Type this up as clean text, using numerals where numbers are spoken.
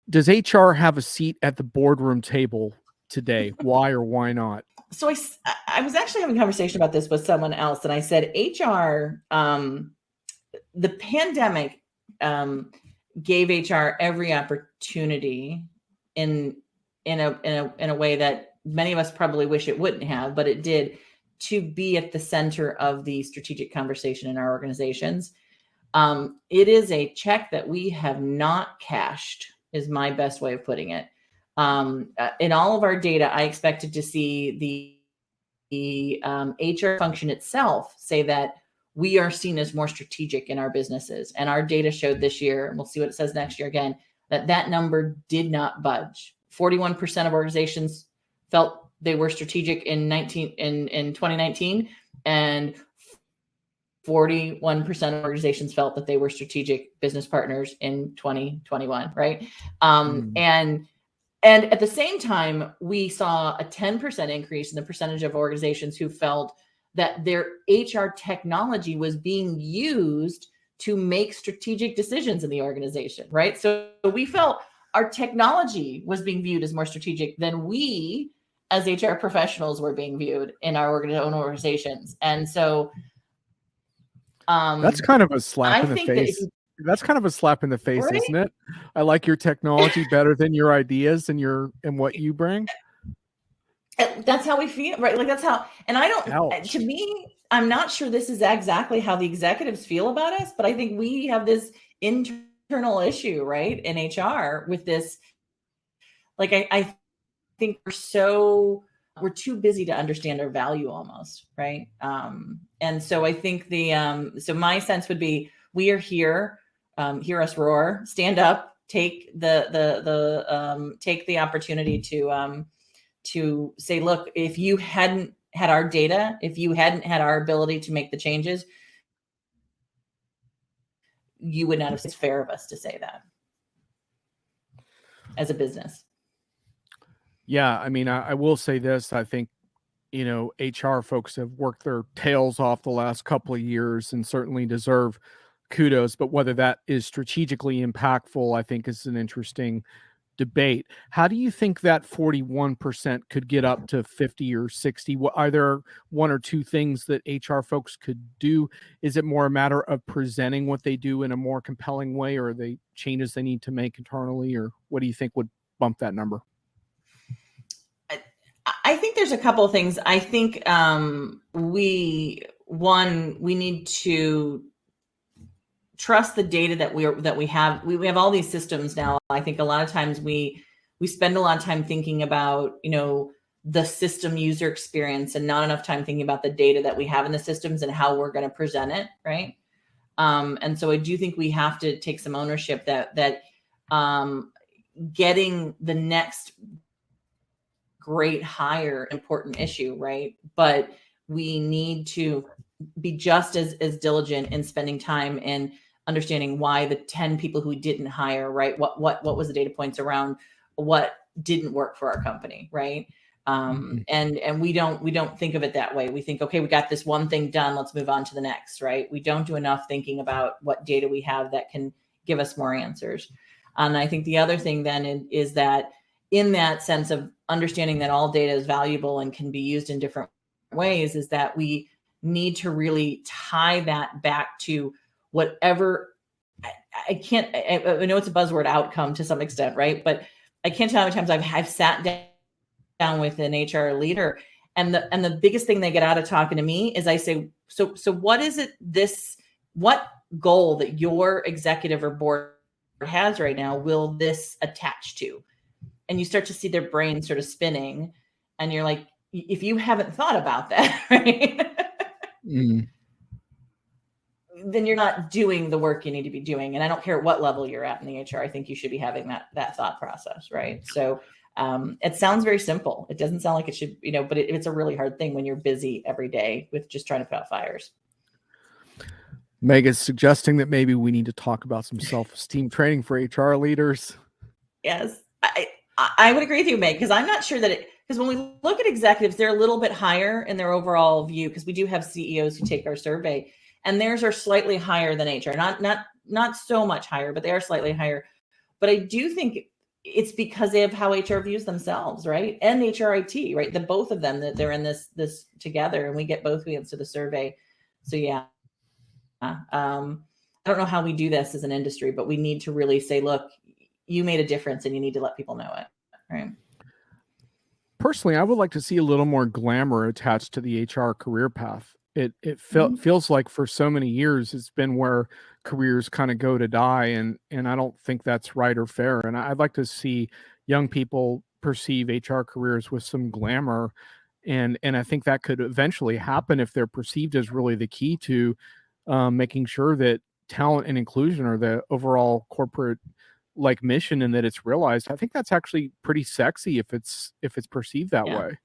Does HR have a seat at the boardroom table today? Why or why not? So I was actually having a conversation about this with someone else, and I said HR, the pandemic gave HR every opportunity in a way that many of us probably wish it wouldn't have, but it did, to be at the center of the strategic conversation in our organizations. It is a check that we have not cashed, is my best way of putting it. In all of our data, I expected to see the HR function itself say that we are seen as more strategic in our businesses. And our data showed this year, and we'll see what it says next year again, that number did not budge. 41% of organizations felt they were strategic in 2019, and 41% of organizations felt that they were strategic business partners in 2021, right? And at the same time, we saw a 10% increase in the percentage of organizations who felt that their HR technology was being used to make strategic decisions in the organization, right? So we felt our technology was being viewed as more strategic than we as HR professionals were being viewed in our own organizations. And so that's kind of a slap in the face. That's kind of a slap in the face, right? Isn't it? I like your technology better than your ideas and what you bring. That's how we feel, right? Like that's how, and I don't, ouch. To me, I'm not sure this is exactly how the executives feel about us, but I think we have this internal issue, right, in HR with this. Like, I think we're too busy to understand our value almost, right? And so I think so my sense would be, we are here, hear us roar, stand up, take take the opportunity to say, look, if you hadn't had our data, if you hadn't had our ability to make the changes, you would not have. It's fair of us to say that as a business. Yeah, I mean, I will say this. I think, HR folks have worked their tails off the last couple of years and certainly deserve kudos. But whether that is strategically impactful, I think is an interesting debate. How do you think that 41% could get up to 50 or 60? Are there one or two things that HR folks could do? Is it more a matter of presenting what they do in a more compelling way, or are they changes they need to make internally, or what do you think would bump that number? I think there's a couple of things. I think we need to trust the data that we have. We have all these systems now. I think a lot of times we spend a lot of time thinking about, the system user experience and not enough time thinking about the data that we have in the systems and how we're going to present it, right? And so I do think we have to take some ownership that getting the next great hire, important issue, right? But we need to be just as diligent in spending time in understanding why the 10 people who we didn't hire, right? What was the data points around what didn't work for our company, right? And we don't think of it that way. We think, okay, we got this one thing done, let's move on to the next, right? We don't do enough thinking about what data we have that can give us more answers. And I think the other thing then is that in that sense of understanding that all data is valuable and can be used in different ways, is that we need to really tie that back to whatever. I know it's a buzzword, outcome, to some extent, right? But I can't tell how many times I've sat down with an HR leader, and the biggest thing they get out of talking to me is I say, so what is it, what goal that your executive or board has right now will this attach to? And you start to see their brain sort of spinning, and you're like, if you haven't thought about that, right? Then you're not doing the work you need to be doing. And I don't care what level you're at in the HR. I think you should be having that thought process, right? So it sounds very simple. It doesn't sound like it should, but it's a really hard thing when you're busy every day with just trying to put out fires. Meg is suggesting that maybe we need to talk about some self-esteem training for HR leaders. Yes, I would agree with you, Meg, because I'm not sure that because when we look at executives, they're a little bit higher in their overall view, because we do have CEOs who take our survey, and theirs are slightly higher than HR. Not so much higher, but they are slightly higher. But I do think it's because of how HR views themselves, right? And HRIT, right? The both of them, that they're in this together, and we get both who answer the survey. So yeah, I don't know how we do this as an industry, but we need to really say, look, you made a difference, and you need to let people know it, right? Personally, I would like to see a little more glamour attached to the HR career path. It Mhm. feels like for so many years it's been where careers kind of go to die, and I don't think that's right or fair. And I'd like to see young people perceive HR careers with some glamour, and I think that could eventually happen if they're perceived as really the key to making sure that talent and inclusion are the overall corporate like mission and that it's realized. I think that's actually pretty sexy if it's perceived that Yeah. way.